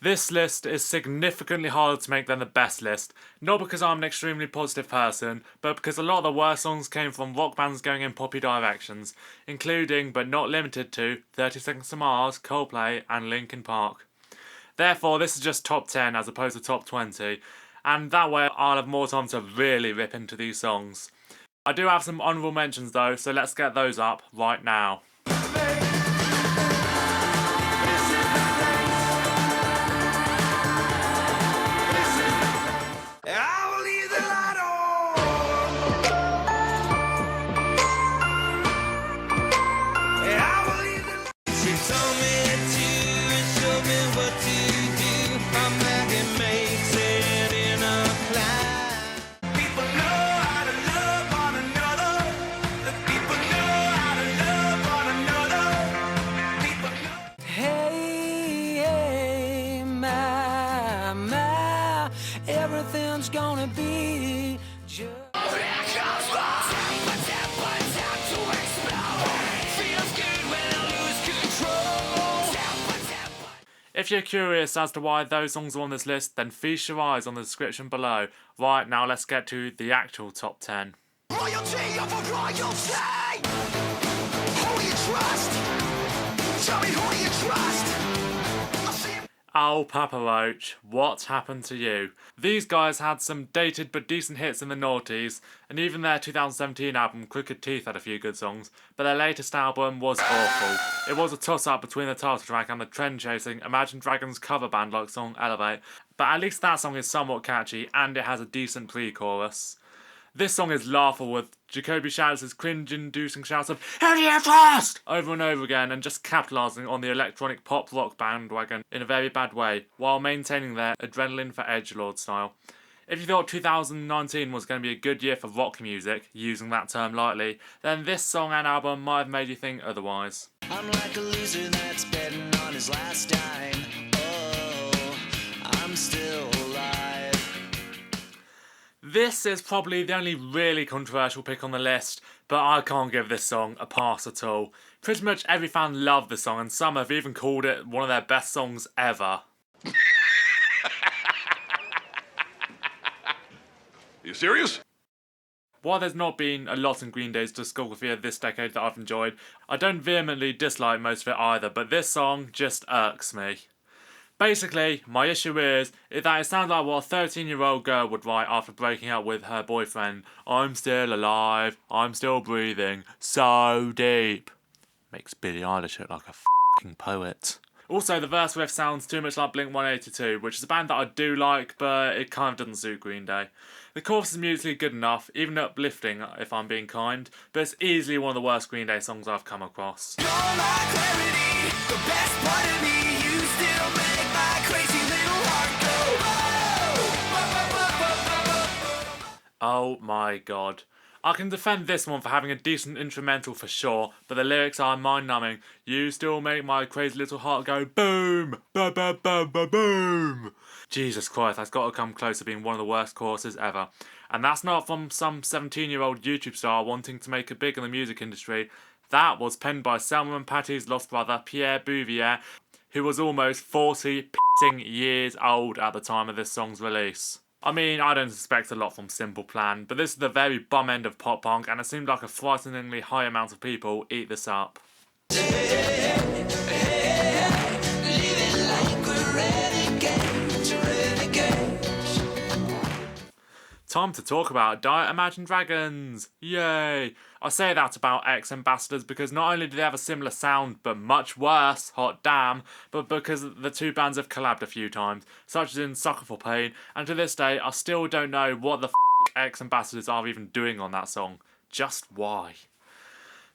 This list is significantly harder to make than the best list, not because I'm an extremely positive person, but because a lot of the worst songs came from rock bands going in poppy directions, including but not limited to 30 Seconds to Mars, Coldplay, and Linkin Park. Therefore, this is just top 10 as opposed to top 20, and that way I'll have more time to really rip into these songs. I do have some honourable mentions though, so let's get those up right now. Everything's gonna be just... If you're curious as to why those songs are on this list, then feast your eyes on the description below. Right, now let's get to the actual top 10. Royalty over royalty! Who do you trust? Tell me, who do you trust? Oh, Papa Roach, what happened to you? These guys had some dated but decent hits in the noughties, and even their 2017 album Crooked Teeth had a few good songs, but their latest album was awful. It was a toss-up between the title track and the trend-chasing Imagine Dragons cover band-like song Elevate, but at least that song is somewhat catchy, and it has a decent pre-chorus. This song is laughable with Jacoby Shadows' cringe-inducing shouts of "Who do you trust?" over and over again, and just capitalising on the electronic pop rock bandwagon in a very bad way, while maintaining their adrenaline for edgelord style. If you thought 2019 was going to be a good year for rock music, using that term lightly, then this song and album might have made you think otherwise. I'm like a loser that's betting on his last dime. Oh, I'm still alive. This is probably the only really controversial pick on the list, but I can't give this song a pass at all. Pretty much every fan loved the song, and some have even called it one of their best songs ever. You serious? While there's not been a lot in Green Day's discography of this decade that I've enjoyed, I don't vehemently dislike most of it either, but this song just irks me. Basically, my issue is that it sounds like what a 13-year-old girl would write after breaking up with her boyfriend. I'm still alive, I'm still breathing, so deep. Makes Billie Eilish look like a fucking poet. Also, the verse riff sounds too much like Blink-182, which is a band that I do like, but it kind of doesn't suit Green Day. The chorus is musically good enough, even uplifting if I'm being kind, but it's easily one of the worst Green Day songs I've come across. You're my clarity, the best part of me. You still make my crazy little heart go. Oh my god. I can defend this one for having a decent instrumental for sure, but the lyrics are mind-numbing. You still make my crazy little heart go boom, ba ba ba ba boom. Jesus Christ, that's got to come close to being one of the worst choruses ever. And that's not from some 17-year-old YouTube star wanting to make it big in the music industry. That was penned by Selma and Patty's lost brother, Pierre Bouvier, who was almost 40 years old at the time of this song's release. I mean, I don't expect a lot from Simple Plan, but this is the very bum end of pop punk, and it seemed like a frighteningly high amount of people eat this up. Time to talk about Diet Imagine Dragons! Yay! I say that about ex-ambassadors because not only do they have a similar sound, but much worse, hot damn, but because the two bands have collabed a few times, such as in Sucker for Pain, and to this day I still don't know what the ex-ambassadors are even doing on that song. Just why?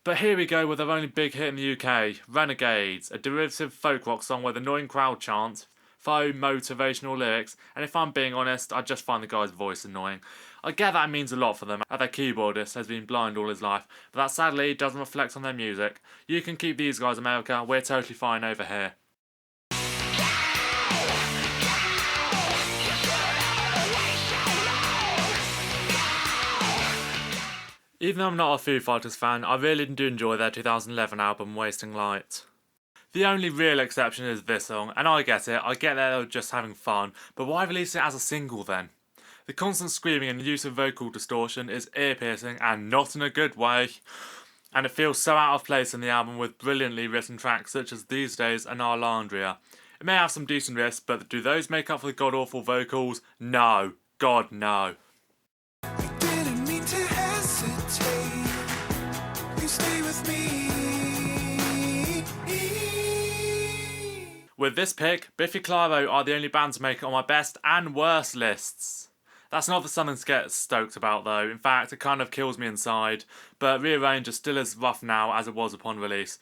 But here we go with their only big hit in the UK, Renegades, a derivative folk rock song with annoying crowd chants, faux motivational lyrics, and if I'm being honest, I just find the guy's voice annoying. I get that it means a lot for them, as their keyboardist has been blind all his life, but that sadly doesn't reflect on their music. You can keep these guys, America, we're totally fine over here. Even though I'm not a Foo Fighters fan, I really do enjoy their 2011 album Wasting Light. The only real exception is this song, and I get it, I get that they were just having fun, but why release it as a single then? The constant screaming and use of vocal distortion is ear-piercing and not in a good way, and it feels so out of place in the album with brilliantly written tracks such as These Days and Arlandria. It may have some decent riffs, but do those make up for the god-awful vocals? No. God, no. Didn't mean to hesitate. You stay with me. With this pick, Biffy Clyro are the only band to make it on my best and worst lists. That's not something to get stoked about though, in fact it kind of kills me inside, but Rearrange is still as rough now as it was upon release.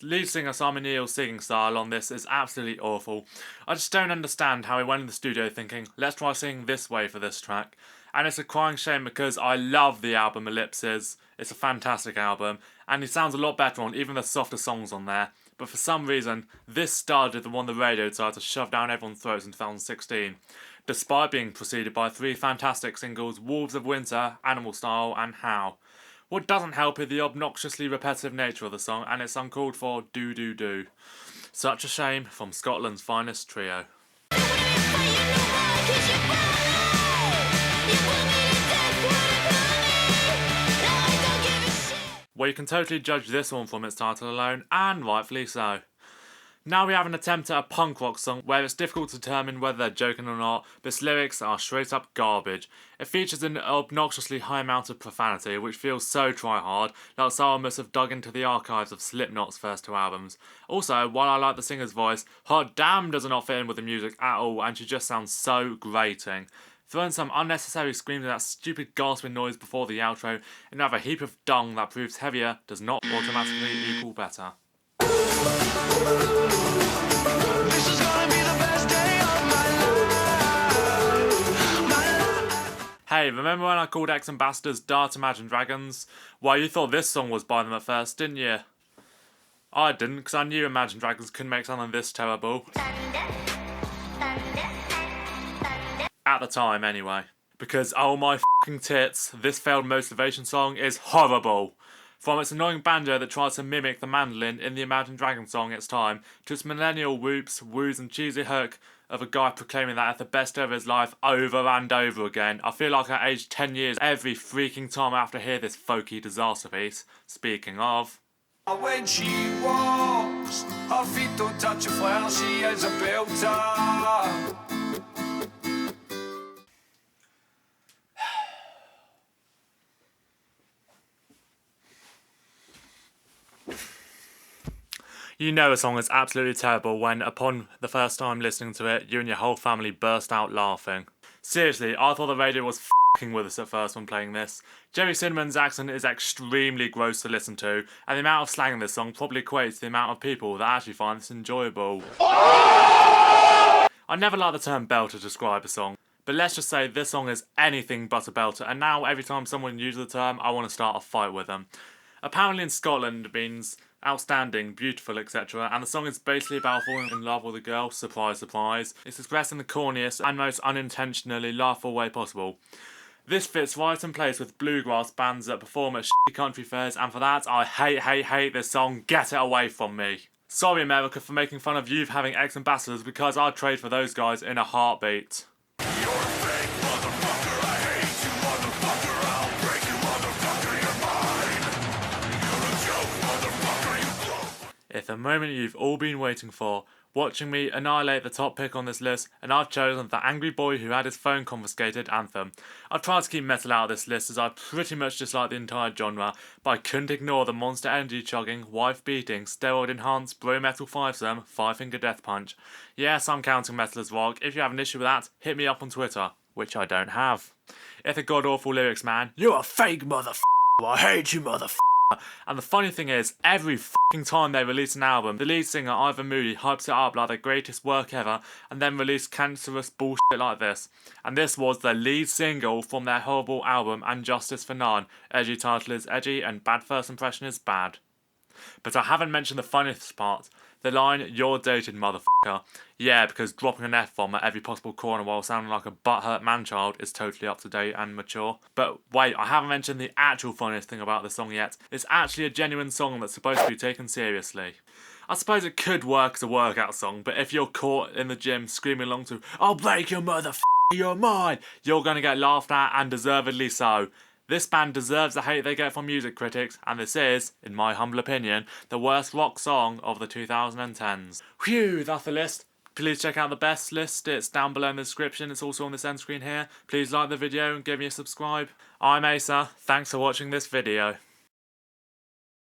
Lead singer Simon Neil's singing style on this is absolutely awful. I just don't understand how he went in the studio thinking, let's try singing this way for this track. And it's a crying shame because I love the album Ellipses, it's a fantastic album, and he sounds a lot better on even the softer songs on there. But for some reason, this started the one the radio decided to shove down everyone's throats in 2016, despite being preceded by 3 fantastic singles, Wolves of Winter, Animal Style and How. What doesn't help is the obnoxiously repetitive nature of the song and its uncalled for do do do. Such a shame from Scotland's finest trio. Well, you can totally judge this one from its title alone, and rightfully so. Now we have an attempt at a punk rock song where it's difficult to determine whether they're joking or not, but its lyrics are straight up garbage. It features an obnoxiously high amount of profanity, which feels so try-hard, like someone must have dug into the archives of Slipknot's first 2 albums. Also, while I like the singer's voice, hot damn does not fit in with the music at all, and she just sounds so grating. Throw in some unnecessary screams and that stupid gasping noise before the outro, and you have a heap of dung that proves heavier does not automatically equal better. This is gonna be the best day of my life. Hey, remember when I called Ex Ambassadors Dart Imagine Dragons? Well, you thought this song was by them at first, didn't you? I didn't, because I knew Imagine Dragons couldn't make something this terrible. At the time, anyway. Because, oh my fucking tits, this failed motivation song is horrible. From its annoying banjo that tries to mimic the mandolin in the Imagine Dragons song its time, to its millennial whoops, woos and cheesy hook of a guy proclaiming that it's the best of his life over and over again. I feel like I aged 10 years every freaking time I have to hear this folky disaster piece. Speaking of... When she walks, her feet don't touch the floor, she is a belter. You know a song is absolutely terrible when, upon the first time listening to it, you and your whole family burst out laughing. Seriously, I thought the radio was f***ing with us at first when playing this. Jerry Cinnamon's accent is extremely gross to listen to, and the amount of slang in this song probably equates to the amount of people that actually find this enjoyable. I never like the term belter to describe a song, but let's just say this song is anything but a belter, and now every time someone uses the term, I want to start a fight with them. Apparently in Scotland it means outstanding, beautiful, etc. And the song is basically about falling in love with a girl, surprise, surprise. It's expressed in the corniest and most unintentionally laughable way possible. This fits right in place with bluegrass bands that perform at shitty country fairs, and for that, I hate this song. Get it away from me. Sorry America for making fun of you having ex-ambassadors, because I'd trade for those guys in a heartbeat. It's the moment you've all been waiting for, watching me annihilate the top pick on this list, and I've chosen the angry boy who had his phone confiscated anthem. I've tried to keep metal out of this list as I pretty much dislike the entire genre, but I couldn't ignore the monster energy chugging, wife beating, steroid enhanced, bro metal fivesome, 5-finger death punch. Yes, I'm counting metal as rock. If you have an issue with that, hit me up on Twitter, which I don't have. It's a god awful lyrics, man. You're a fake motherfucker. I hate you, motherfucker. And the funny thing is, every fucking time they release an album, the lead singer Ivan Moody hypes it up like the greatest work ever, and then release cancerous bullshit like this. And this was the lead single from their horrible album And Justice for None. Edgy title is edgy and bad first impression is bad. But I haven't mentioned the funniest part. The line, "You're dated, motherfucker." Yeah, because dropping an F-bomb at every possible corner while sounding like a butthurt man-child is totally up to date and mature. But wait, I haven't mentioned the actual funniest thing about the song yet. It's actually a genuine song that's supposed to be taken seriously. I suppose it could work as a workout song, but if you're caught in the gym screaming along to "I'll break your motherfucker, you're mine," you're gonna get laughed at, and deservedly so. This band deserves the hate they get from music critics, and this is, in my humble opinion, the worst rock song of the 2010s. Phew, that's the list. Please check out the best list, it's down below in the description, it's also on this end screen here. Please like the video and give me a subscribe. I'm Asa, thanks for watching this video.